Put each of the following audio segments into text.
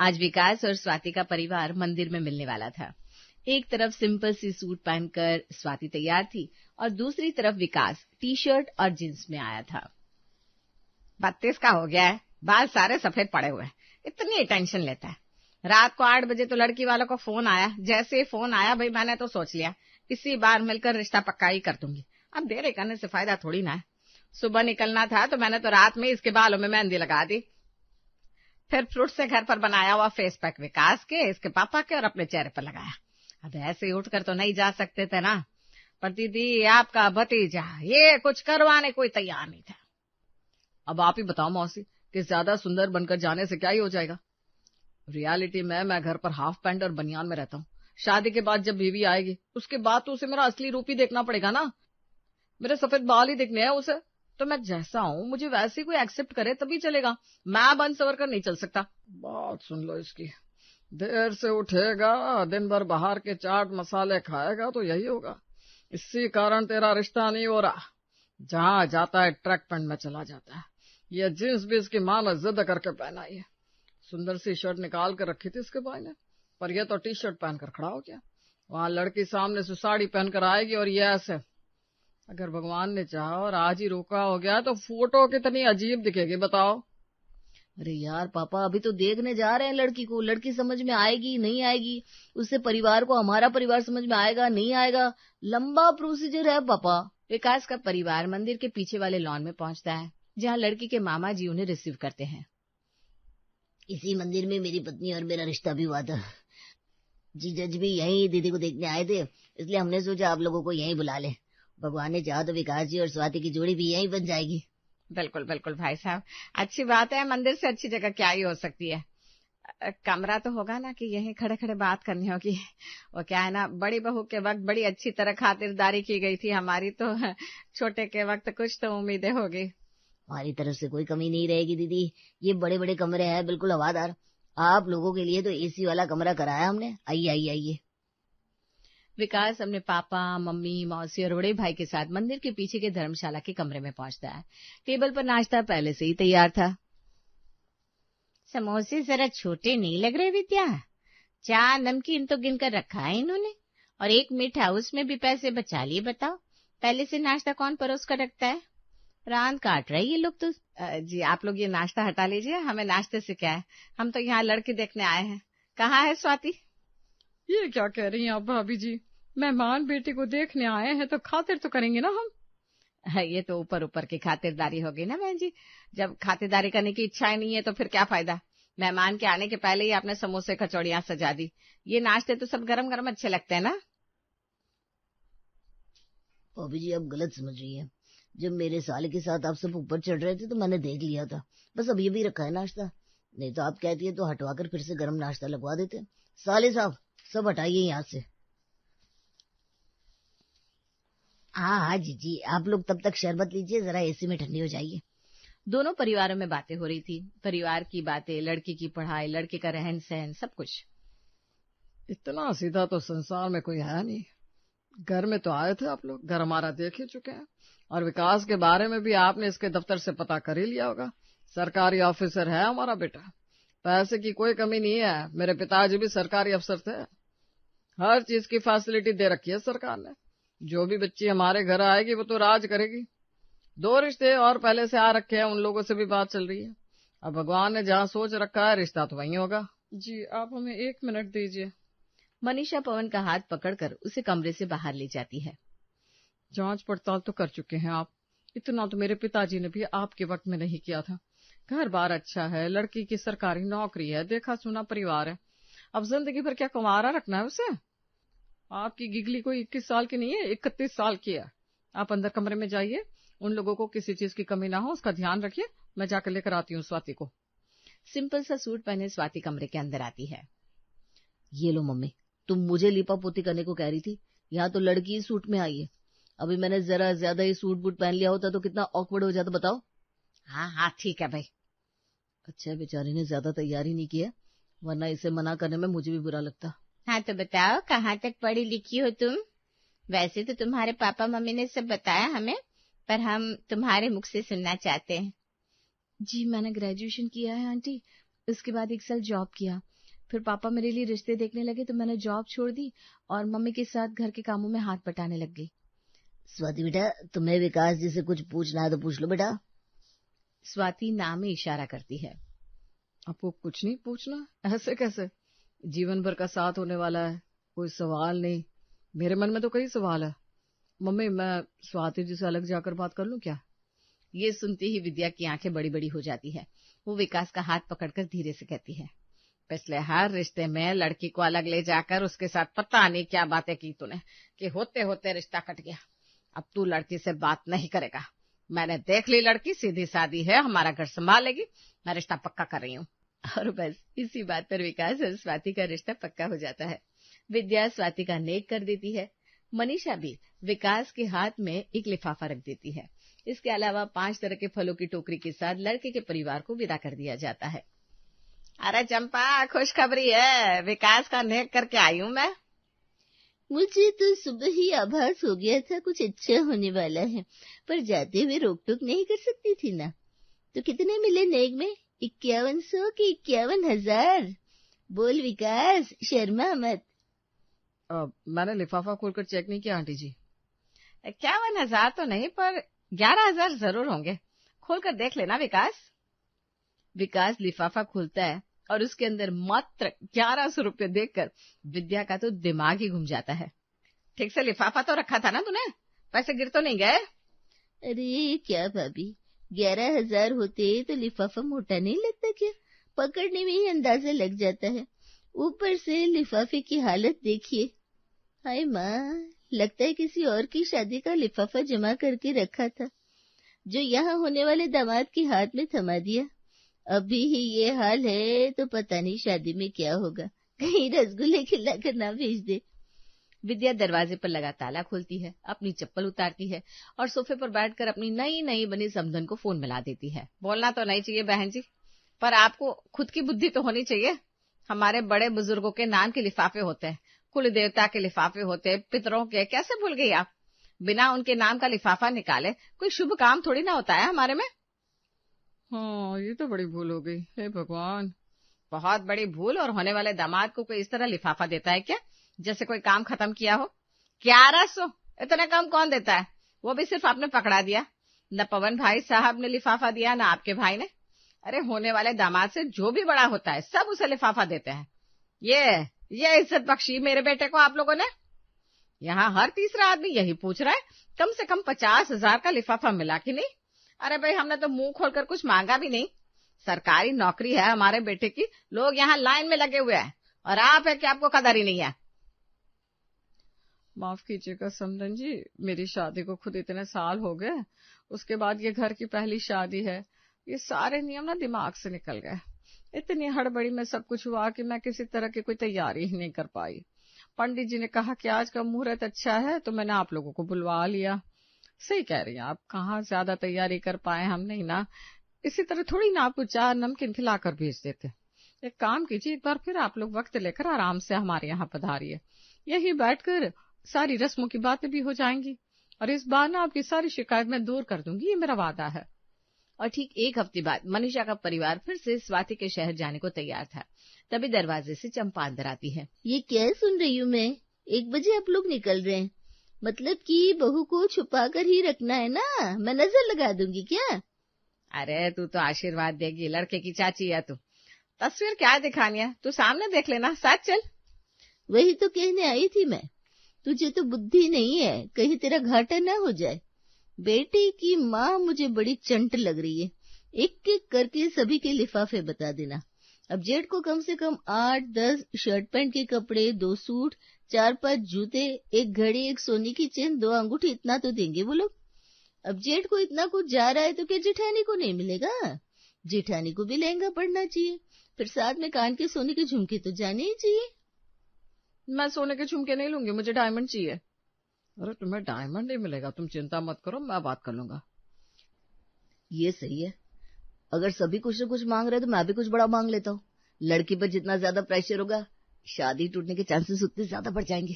आज विकास और स्वाति का परिवार मंदिर में मिलने वाला था। एक तरफ सिंपल सी सूट पहनकर स्वाति तैयार थी और दूसरी तरफ विकास टी-शर्ट और जींस में आया था। 32 का हो गया है, बाल सारे सफेद पड़े हुए हैं, इतनी टेंशन लेता है। रात को 8 बजे तो लड़की वालों को फोन आया। जैसे ही फोन आया भाई मैंने तो सोच लिया इसी बार मिलकर रिश्ता पक्का ही कर दूंगी। अब देर करने से फायदा थोड़ी ना है। सुबह निकलना था तो मैंने तो रात में इसके बालों में मेहंदी लगा दी। फिर फ्रूट से घर पर बनाया हुआ फेस पैक विकास के, इसके पापा के और अपने चेहरे पर लगाया। अब ऐसे ही उठकर तो नहीं जा सकते थे ना, पर दीदी आपका भतीजा ये कुछ करवाने कोई तैयार नहीं था। अब आप ही बताओ मौसी कि ज्यादा सुंदर बनकर जाने से क्या ही हो जाएगा। रियलिटी में मैं घर पर हाफ पैंट और बनियान में रहता हूँ। शादी के बाद जब बीवी आएगी उसके बाद तो उसे मेरा असली रूप ही देखना पड़ेगा ना। मेरे सफेद बाल ही दिखने हैं उसे, तो मैं जैसा हूँ मुझे वैसे कोई एक्सेप्ट करे तभी चलेगा। मैं बन सवर कर नहीं चल सकता। बात सुन लो इसकी, देर से उठेगा, दिन भर बाहर के चाट मसाले खाएगा तो यही होगा। इसी कारण तेरा रिश्ता नहीं हो रहा। जहाँ जाता है ट्रैक पैंट में चला जाता है। ये जींस भी इसकी माँ ने जिद करके पहनाई है। सुंदर सी शर्ट निकाल कर रखी थी इसके भाई ने, पर यह तो टी शर्ट पहनकर खड़ा हो गया। वहां लड़की सामने से साड़ी पहनकर आएगी और ये ऐसे। अगर भगवान ने चाहा और आज ही रोका हो गया तो फोटो कितनी अजीब दिखेगी बताओ। अरे यार पापा, अभी तो देखने जा रहे हैं लड़की को। लड़की समझ में आएगी नहीं आएगी, उससे परिवार को हमारा परिवार समझ में आएगा नहीं आएगा, लंबा प्रोसीजर है पापा। विकास का परिवार मंदिर के पीछे वाले लॉन में पहुंचता है, जहाँ लड़की के मामा जी उन्हें रिसीव करते हैं। इसी मंदिर में मेरी पत्नी और मेरा रिश्ता भी हुआ था। जीजा जी भी यहीं दीदी को देखने आए थे, इसलिए हमने सोचा आप लोगों को यहीं बुला ले। भगवान ने चाहा तो विकास जी और स्वाति की जोड़ी भी यहीं बन जाएगी। बिल्कुल बिल्कुल भाई साहब, अच्छी बात है। मंदिर से अच्छी जगह क्या ही हो सकती है। कमरा तो होगा ना कि यहीं खड़े खड़े बात करनी होगी। वो क्या है ना, बड़ी बहू के वक्त बड़ी अच्छी तरह खातिरदारी की गई थी हमारी, तो छोटे के वक्त कुछ तो उम्मीदें होगी। हमारी तरफ से कोई कमी नहीं रहेगी दीदी। ये बड़े बड़े कमरे हैं, बिल्कुल हवादार। आप लोगों के लिए तो एसी वाला कमरा कराया हमने। आइए आइए आइए। विकास अपने पापा, मम्मी, मौसी और बड़े भाई के साथ मंदिर के पीछे के धर्मशाला के कमरे में पहुंचता है। टेबल पर नाश्ता पहले से ही तैयार था। समोसे जरा छोटे नहीं लग रहे विद्या? 4 नमकीन तो गिनकर रखा है इन्होंने, और 1 मीठा, उसमें भी पैसे बचा लिए। बताओ पहले से नाश्ता कौन परोस कर रखता है? रान काट रहे ये लोग तो। जी आप लोग ये नाश्ता हटा लीजिए, हमें नाश्ते से क्या है, हम तो यहाँ लड़की देखने आए हैं। कहाँ है स्वाति? ये क्या कह रही हैं आप भाभी जी? मेहमान बेटी को देखने आए हैं तो खातिर तो करेंगे ना हम। ये तो ऊपर ऊपर की खातिरदारी होगी ना बहन जी। जब खातिरदारी करने की इच्छा ही नहीं है तो फिर क्या फायदा। मेहमान के आने के पहले ही आपने समोसे कचौड़ियां सजा दी। ये नाश्ते तो सब गरम गरम अच्छे लगते हैं ना। भाभी जी आप गलत समझ रही हैं। जब मेरे साले के साथ आप सब ऊपर चढ़ रहे थे तो मैंने देख लिया था। बस अब ये भी रखा है नाश्ता, नहीं तो आप कहती है तो हटवाकर फिर से गरम नाश्ता लगवा देते। साले साहब सब हटाइए यहाँ से। हाँ जी, आप लोग तब तक शरबत लीजिए, जरा एसी में ठंडी हो जाइए। दोनों परिवारों में बातें हो रही थी। परिवार की बातें, लड़की की पढ़ाई, लड़के का रहन सहन, सब कुछ। इतना सीधा तो संसार में कोई है नहीं। घर में तो आए थे आप लोग, घर हमारा देख ही चुके हैं, और विकास के बारे में भी आपने इसके दफ्तर से पता कर ही लिया होगा। सरकारी ऑफिसर है हमारा बेटा, पैसे की कोई कमी नहीं है। मेरे पिताजी भी सरकारी अफसर थे। हर चीज की फैसिलिटी दे रखी है सरकार ने। जो भी बच्ची हमारे घर आएगी वो तो राज करेगी। 2 रिश्ते और पहले से आ रखे हैं, उन लोगों से भी बात चल रही है। अब भगवान ने जहाँ सोच रखा है रिश्ता तो वहीं होगा। जी आप हमें 1 मिनट दीजिए। मनीषा पवन का हाथ पकड़कर उसे कमरे से बाहर ले जाती है। जांच पड़ताल तो कर चुके हैं आप, इतना तो मेरे पिताजी ने भी आपके वक्त में नहीं किया था। घर बार अच्छा है, लड़की की सरकारी नौकरी है, देखा सुना परिवार है। अब जिंदगी भर क्या कुंवारा रखना है उसे? आपकी गिगली कोई 21 साल की नहीं है, 31 साल की है। आप अंदर कमरे में जाइए, उन लोगों को किसी चीज की कमी ना हो उसका ध्यान रखिए। मैं जाकर लेकर आती हूँ स्वाति को। सिंपल सा सूट पहने स्वाति कमरे के अंदर आती है। ये लो मम्मी, तुम मुझे लिपा पोती करने को कह रही थी, यहाँ तो लड़की सूट में आई है। अभी मैंने जरा ज्यादा ही सूट बूट पहन लिया होता तो कितना ऑकवर्ड हो जाता बताओ। हाँ ठीक है भाई। अच्छा बेचारी ने ज्यादा तैयारी नहीं किया, वरना इसे मना करने में मुझे भी बुरा लगता। हाँ तो बताओ कहाँ तक पढ़ी लिखी हो तुम? वैसे तो तुम्हारे पापा मम्मी ने सब बताया हमें, पर हम तुम्हारे मुख से सुनना चाहते हैं। जी मैंने ग्रेजुएशन किया है आंटी, उसके बाद 1 साल जॉब किया, फिर पापा मेरे लिए रिश्ते देखने लगे तो मैंने जॉब छोड़ दी और मम्मी के साथ घर के कामों में हाथ बटाने लग गई। स्वाति बेटा, तुम्हें विकास जी से कुछ पूछना है तो पूछ लो बेटा। स्वाति नाम में इशारा करती है। आपको कुछ नहीं पूछना? ऐसे कैसे? जीवन भर का साथ होने वाला है, कोई सवाल नहीं। मेरे मन में तो कई सवाल है। मम्मी, मैं स्वाति जी से अलग जाकर बात कर लूं क्या? ये सुनते ही विद्या की आंखें बड़ी बड़ी हो जाती है। वो विकास का हाथ पकड़कर धीरे से कहती है, पिछले हर रिश्ते में लड़की को अलग ले जाकर उसके साथ पता नहीं क्या बातें की तूने कि होते होते रिश्ता कट गया। अब तू लड़की से बात नहीं करेगा। मैंने देख ली, लड़की सीधी सादी है, हमारा घर संभालेगी, मैं रिश्ता पक्का कर रही हूँ। और बस इसी बात पर विकास और स्वाति का रिश्ता पक्का हो जाता है। विद्या स्वाति का नेक कर देती है। मनीषा भी विकास के हाथ में एक लिफाफा रख देती है। इसके अलावा 5 तरह के फलों की टोकरी के साथ लड़के के परिवार को विदा कर दिया जाता है। अरे चंपा, खुशखबरी है, विकास का नेक करके आई हूँ मैं। मुझे तो सुबह ही आभास हो गया था कुछ अच्छा होने वाला है, पर जाते हुए रोक टोक नहीं कर सकती थी ना। तो कितने मिले नेक में? 5100 कि 51,000? बोल विकास, शर्मा मत। मैंने लिफाफा खोलकर चेक नहीं किया आंटी जी। 51,000 तो नहीं, पर 11,000 जरूर होंगे। खोलकर देख लेना विकास। विकास लिफाफा खोलता है और उसके अंदर मात्र 1100 रुपये देखकर विद्या का तो दिमाग ही घूम जाता है। ठीक से लिफाफा तो रखा था ना तूने? पैसे गिर तो नहीं गए? अरे क्या भाभी, 11,000 होते तो लिफाफा मोटा नहीं लगता क्या? पकड़ने में ही अंदाजा लग जाता है। ऊपर से लिफाफे की हालत देखिए। हाय माँ, लगता है किसी और की शादी का लिफाफा जमा करके रखा था, जो यहाँ होने वाले दामाद के हाथ में थमा दिया। अभी ही ये हाल है तो पता नहीं शादी में क्या होगा, कहीं रसगुल्ले खिलाकर ना भेज दे। विद्या दरवाजे पर लगा ताला खोलती है, अपनी चप्पल उतारती है और सोफे पर बैठकर अपनी नई नई बनी समधन को फोन मिला देती है। बोलना तो नहीं चाहिए बहन जी, पर आपको खुद की बुद्धि तो होनी चाहिए। हमारे बड़े बुजुर्गों के नाम के लिफाफे होते हैं, कुल देवता के लिफाफे होते हैं, पितरों के। कैसे भूल गई आप? बिना उनके नाम का लिफाफा निकाले कोई शुभ काम थोड़ी ना होता है हमारे में। हाँ, ये तो बड़ी भूल हो गई। हे भगवान, बहुत बड़ी भूल। और होने वाले दामाद को कोई इस तरह लिफाफा देता है क्या, जैसे कोई काम खत्म किया हो? 1100 इतना कम कौन देता है? वो भी सिर्फ आपने पकड़ा दिया। न पवन भाई साहब ने लिफाफा दिया, न आपके भाई ने। अरे होने वाले दामाद से जो भी बड़ा होता है सब उसे लिफाफा देते हैं। ये इज्जत बख्शी मेरे बेटे को आप लोगों ने। यहाँ हर तीसरा आदमी यही पूछ रहा है, कम से कम 50,000 का लिफाफा मिला कि नहीं? अरे भाई, हमने तो मुंह खोलकर कुछ मांगा भी नहीं। सरकारी नौकरी है हमारे बेटे की, लोग यहाँ लाइन में लगे हुए हैं, और आप है कि आपको कदर ही नहीं है। माफ कीजिएगा समधन जी, मेरी शादी को खुद इतने साल हो गए, उसके बाद ये घर की पहली शादी है। ये सारे नियम ना दिमाग से निकल गए। इतनी हड़बड़ी में सब कुछ हुआ कि मैं किसी तरह की कोई तैयारी ही नहीं कर पाई। पंडित जी ने कहा कि आज का मुहूर्त अच्छा है, तो मैंने आप लोगों को बुलवा लिया। सही कह रही हैं आप, कहाँ ज्यादा तैयारी कर पाए हम। नहीं ना, इसी तरह थोड़ी ना आपको 4 नमकीन खिलाकर भेज देते। एक काम कीजिए, एक बार फिर आप लोग वक्त लेकर आराम से हमारे यहाँ पधारिए। यही बैठकर सारी रस्मों की बातें भी हो जाएंगी, और इस बार ना आपकी सारी शिकायत मैं दूर कर दूंगी, ये मेरा वादा है। और ठीक 1 हफ्ते बाद मनीषा का परिवार फिर से स्वाति के शहर जाने को तैयार था। तभी दरवाजे से चंपा अंदर आती है। ये क्या सुन रही हूँ मैं? 1 बजे आप लोग निकल रहे हैं, मतलब कि बहू को छुपा कर ही रखना है ना? मैं नजर लगा दूंगी क्या? अरे तू तो आशीर्वाद देगी, लड़के की चाची है तू। तस्वीर क्या दिखानी है, तू सामने देख लेना, साथ चल। वही तो कहने आई थी मैं, तुझे तो बुद्धि नहीं है, कहीं तेरा घाटा ना हो जाए। बेटी की माँ मुझे बड़ी चंट लग रही है। एक एक करके सभी के लिफाफे बता देना। अब जेठ को कम से कम 8-10 शर्ट पैंट के कपड़े, 2 सूट, 4-5 जूते, 1 घड़ी, 1 सोने की चेन, 2 अंगूठी, इतना तो देंगे वो लोग। अब जेठ को इतना कुछ जा रहा है तो क्या जेठानी को नहीं मिलेगा? जेठानी को भी लहंगा पड़ना चाहिए, फिर साथ में कान के सोने के झुमके तो जाने ही चाहिए। मैं सोने के झुमके नहीं लूंगी, मुझे डायमंड चाहिए। अरे तुम्हें डायमंड नहीं मिलेगा, तुम चिंता मत करो, मैं बात कर लूंगा। ये सही है, अगर सभी कुछ न कुछ मांग रहे तो मैं भी कुछ बड़ा मांग लेता हूँ। लड़की पर जितना ज्यादा प्रेशर होगा, शादी टूटने के चांसेस उतने ज्यादा बढ़ जाएंगे।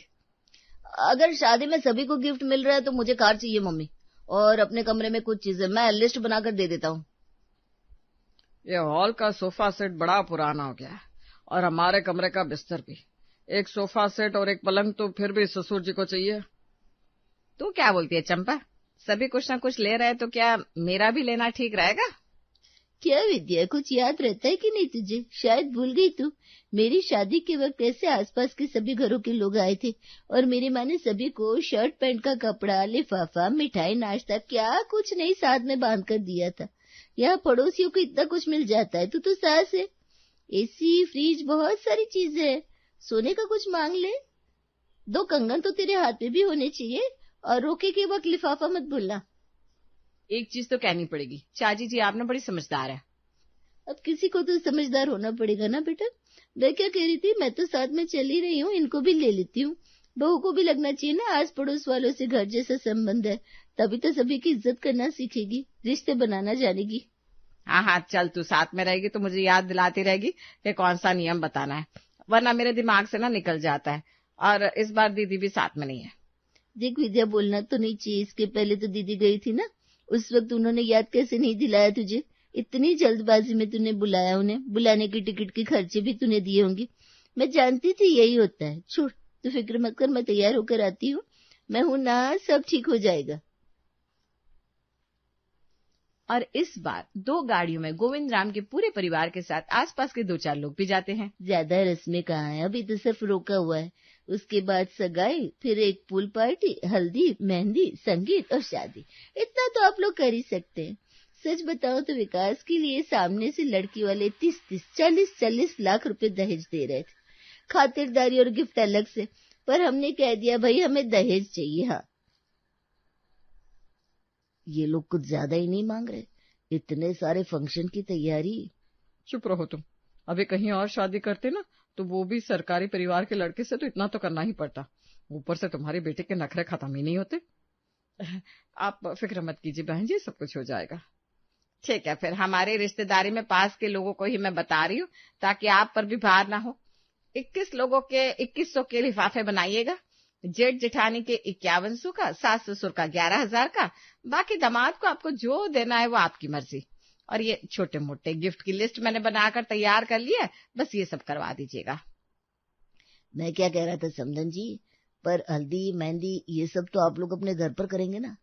अगर शादी में सभी को गिफ्ट मिल रहा है तो मुझे कार चाहिए मम्मी, और अपने कमरे में कुछ चीजें मैं लिस्ट बनाकर दे देता हूँ। ये हॉल का सोफा सेट बड़ा पुराना हो गया है, और हमारे कमरे का बिस्तर भी। एक सोफा सेट और एक पलंग तो फिर भी ससुर जी को चाहिए। तू क्या बोलती है चंपा? सभी कुछ न कुछ ले रहे हैं तो क्या मेरा भी लेना ठीक रहेगा? क्या विद्या, कुछ याद रहता है कि नहीं तुझे? शायद भूल गई तू। मेरी शादी के वक्त ऐसे आसपास के सभी घरों के लोग आए थे और मेरी माँ ने सभी को शर्ट पैंट का कपड़ा, लिफाफा, मिठाई, नाश्ता, क्या कुछ नहीं साथ में बांध कर दिया था। यहाँ पड़ोसियों को इतना कुछ मिल जाता है। तू तो सास है, एसी, फ्रिज, बहुत सारी चीजें है। सोने का कुछ मांग ले। 2 कंगन तो तेरे हाथ में भी होने चाहिए, और रोके के वक्त लिफाफा मत भूलना। एक चीज तो कहनी पड़ेगी, चाची जी आपने बड़ी समझदार है। अब किसी को तो समझदार होना पड़ेगा ना बेटा। मैं क्या कह रही थी, मैं तो साथ में चली रही हूँ, इनको भी ले लेती हूँ। बहू को भी लगना चाहिए ना, आस पड़ोस वालों से घर जैसा संबंध है, तभी तो सभी की इज्जत करना सीखेगी, रिश्ते बनाना जानेगी। हाँ हाँ, चल तू साथ में रहेगी तो मुझे याद दिलाती रहेगी कि कौन सा नियम बताना है, वरना मेरे दिमाग से ना निकल जाता है। और इस बार दीदी भी साथ में नहीं है। देख विद्या, बोलना तो नहीं चाहिए। इसके पहले तो दीदी गई थी ना, उस वक्त उन्होंने याद कैसे नहीं दिलाया तुझे? इतनी जल्दबाजी में तूने बुलाया उन्हें, बुलाने की टिकट के खर्चे भी तूने दिए होंगे। मैं जानती थी यही होता है। छोड़, तू फिक्र मत कर, मैं तैयार होकर आती हूँ। मैं हूं ना, सब ठीक हो जाएगा। और इस बार 2 गाड़ियों में गोविंद राम के पूरे परिवार के साथ आसपास के 2-4 लोग भी जाते हैं। ज्यादा रस्में कहाँ है, अभी तो सिर्फ रोका हुआ है। उसके बाद सगाई, फिर एक पूल पार्टी, हल्दी, मेहंदी, संगीत और शादी। इतना तो आप लोग कर ही सकते हैं। सच बताओ तो विकास के लिए सामने से लड़की वाले 30-30, 40-40 लाख रुपए दहेज दे रहे थे। खातिरदारी और गिफ्ट अलग से, पर हमने कह दिया भाई हमें दहेज चाहिए। हाँ, ये लोग कुछ ज्यादा ही नहीं मांग रहे? इतने सारे फंक्शन की तैयारी। चुप रहो तुम। अभी कहीं और शादी करते ना तो वो भी सरकारी परिवार के लड़के से तो इतना तो करना ही पड़ता। ऊपर से तुम्हारे बेटे के नखरे खत्म ही नहीं होते। आप फिक्र मत कीजिए बहन जी, सब कुछ हो जाएगा। ठीक है, फिर हमारे रिश्तेदारी में पास के लोगों को ही मैं बता रही हूँ ताकि आप पर भी भार ना हो। 21 लोगों के 2100 के लिफाफे बनाइएगा। जेठ जेठानी के 5100 का, सास ससुर का 11,000 का, बाकी दामाद को आपको जो देना है वो आपकी मर्जी। और ये छोटे मोटे गिफ्ट की लिस्ट मैंने बनाकर तैयार कर ली है, बस ये सब करवा दीजिएगा। मैं क्या कह रहा था समधन जी, पर हल्दी मेहंदी ये सब तो आप लोग अपने घर पर करेंगे ना?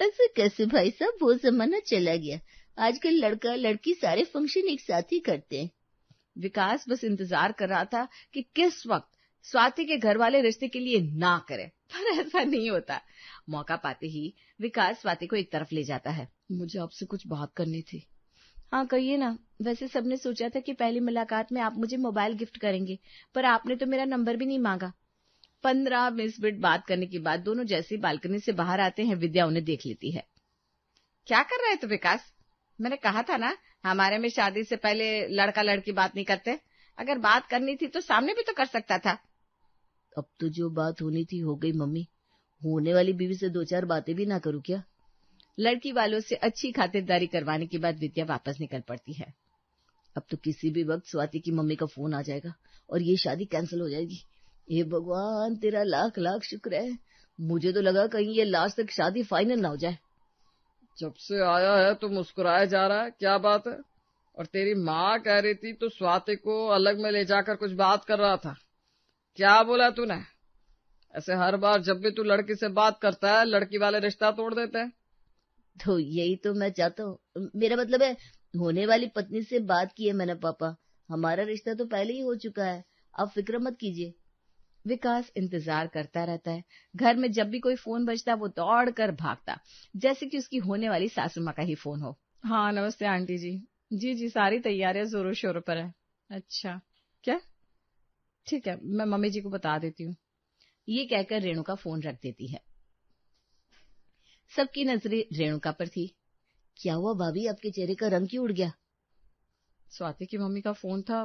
ऐसे कैसे भाई साहब, वो जमाना चला गया। आजकल लड़का लड़की सारे फंक्शन एक साथ ही करते हैं। विकास बस इंतजार कर रहा था कि किस वक्त स्वाति के घर वाले रिश्ते के लिए ना करे, पर ऐसा नहीं होता। मौका पाते ही विकास स्वाति को एक तरफ ले जाता है। मुझे आपसे कुछ बात करनी थी। हाँ कहिए ना। वैसे सबने सोचा था कि पहली मुलाकात में आप मुझे मोबाइल गिफ्ट करेंगे, पर आपने तो मेरा नंबर भी नहीं मांगा। 15-20 मिनट बात करने के बाद दोनों जैसे बालकनी से बाहर आते हैं, विद्या उन्हें देख लेती है। क्या कर रहे थे विकास? मैंने कहा था ना, हमारे में शादी से पहले लड़का लड़की बात नहीं करते। अगर बात करनी थी तो सामने भी तो कर सकता था। अब तो जो बात होनी थी हो गई मम्मी। होने वाली बीवी से 2-4 बातें भी ना करूं क्या? लड़की वालों से अच्छी खातिरदारी करवाने के बाद विद्या वापस निकल पड़ती है। अब तो किसी भी वक्त स्वाति की मम्मी का फोन आ जाएगा और ये शादी कैंसिल हो जाएगी। हे भगवान, तेरा लाख लाख शुक्र है। मुझे तो लगा कहीं ये लास्ट तक शादी फाइनल ना हो जाए। जब से आया है तो मुस्कुराया जा रहा है, क्या बात है? और तेरी माँ कह रही थी तो स्वाति को अलग में ले जाकर कुछ बात कर रहा था। क्या बोला तूने? ऐसे हर बार जब भी तू लड़की से बात करता है लड़की वाले रिश्ता तोड़ देते हैं। तो यही तो मैं चाहता हूँ। मेरा मतलब है, होने वाली पत्नी से बात की है मैंने पापा। हमारा रिश्ता तो पहले ही हो चुका है, आप फिक्र मत कीजिए। विकास इंतजार करता रहता है। घर में जब भी कोई फोन बजता वो दौड़ कर भागता, जैसे कि उसकी होने वाली सासू माँ का ही फोन हो। हाँ नमस्ते आंटी जी। जी सारी तैयारियां जोरों शोरों पर है। अच्छा क्या? ठीक है, मैं मम्मी जी को बता देती हूँ। ये कहकर रेणुका फोन रख देती है। सबकी नजरें रेणुका पर थी। क्या हुआ भाभी, आपके चेहरे का रंग क्यों उड़ गया? स्वाति की मम्मी का फोन था।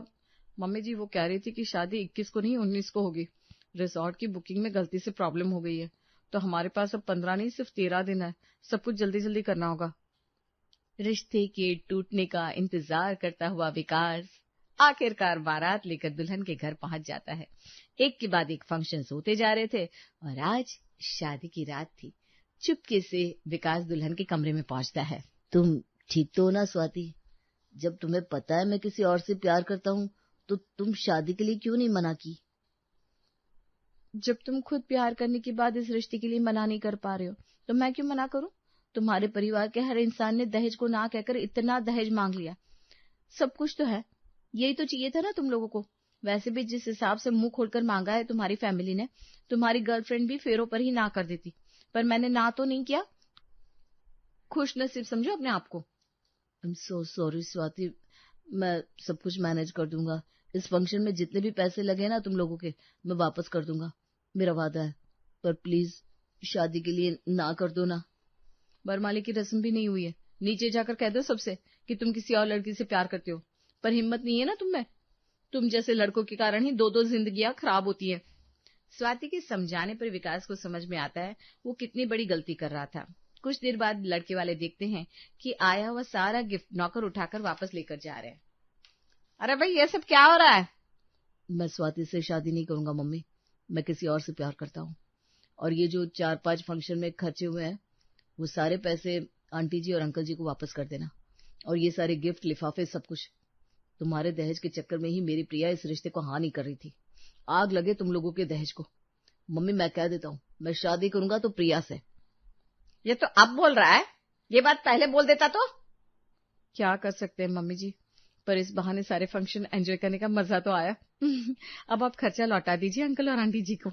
मम्मी जी वो कह रही थी कि शादी 21 को नहीं 19 को होगी। रिसोर्ट की बुकिंग में गलती से प्रॉब्लम हो गई है, तो हमारे पास अब 15 नहीं सिर्फ 13 दिन है। सब कुछ जल्दी जल्दी करना होगा। रिश्ते के टूटने का इंतजार करता हुआ विकास आखिरकार बारात लेकर दुल्हन के घर पहुंच जाता है। एक के बाद एक फंक्शन होते जा रहे थे और आज शादी की रात थी। चुपके से विकास दुल्हन के कमरे में पहुंचता है। तुम ठीक तो हो ना स्वाति? जब तुम्हें पता है मैं किसी और से प्यार करता हूँ तो तुम शादी के लिए क्यों नहीं मना की? जब तुम खुद प्यार करने के बाद इस रिश्ते के लिए मना नहीं कर पा रहे हो तो मैं क्यों मना करूं? तुम्हारे परिवार के हर इंसान ने दहेज को ना कहकर इतना दहेज मांग लिया। सब कुछ तो है, यही तो चाहिए था ना तुम लोगों को। वैसे भी जिस हिसाब से मुंह खोलकर मांगा है तुम्हारी फैमिली ने, तुम्हारी गर्लफ्रेंड भी फेरों पर ही ना कर देती, पर मैंने ना तो नहीं किया। खुश नसीब समझो अपने आप को। I am so sorry Swati, मैं सब कुछ मैनेज कर दूंगा। इस फंक्शन में जितने भी पैसे लगे ना तुम लोगों के, मैं वापस कर दूंगा, मेरा वादा है। पर प्लीज शादी के लिए ना कर दो ना। बरमाली की रस्म भी नहीं हुई है, नीचे जाकर कह दो सबसे कि तुम किसी और लड़की से प्यार करते हो, पर हिम्मत नहीं है ना तुम में। तुम जैसे लड़कों के कारण ही दो जिंदगियां खराब होती हैं। स्वाति के समझाने पर विकास को समझ में आता है वो कितनी बड़ी गलती कर रहा था। कुछ देर बाद लड़के वाले देखते हैं कि आया हुआ सारा गिफ्ट नौकर उठाकर वापस लेकर जा रहे हैं। अरे भाई ये सब क्या हो रहा है? मैं स्वाति से शादी नहीं करूंगा मम्मी, मैं किसी और से प्यार करता हूँ। और ये जो 4-5 फंक्शन में खर्चे हुए हैं वो सारे पैसे आंटी जी और अंकल जी को वापस कर देना। और ये सारे गिफ्ट, लिफाफे, सब कुछ तुम्हारे दहेज के चक्कर में ही मेरी प्रिया इस रिश्ते को हाँ नहीं कर रही थी। आग लगे तुम लोगों के दहेज को। मम्मी मैं कह देता हूँ, मैं शादी करूंगा तो प्रिया से। ये तो अब बोल रहा है, ये बात पहले बोल देता तो। क्या कर सकते हैं मम्मी जी, पर इस बहाने सारे फंक्शन एंजॉय करने का मजा तो आया। अब आप खर्चा लौटा दीजिए अंकल और आंटी जी को।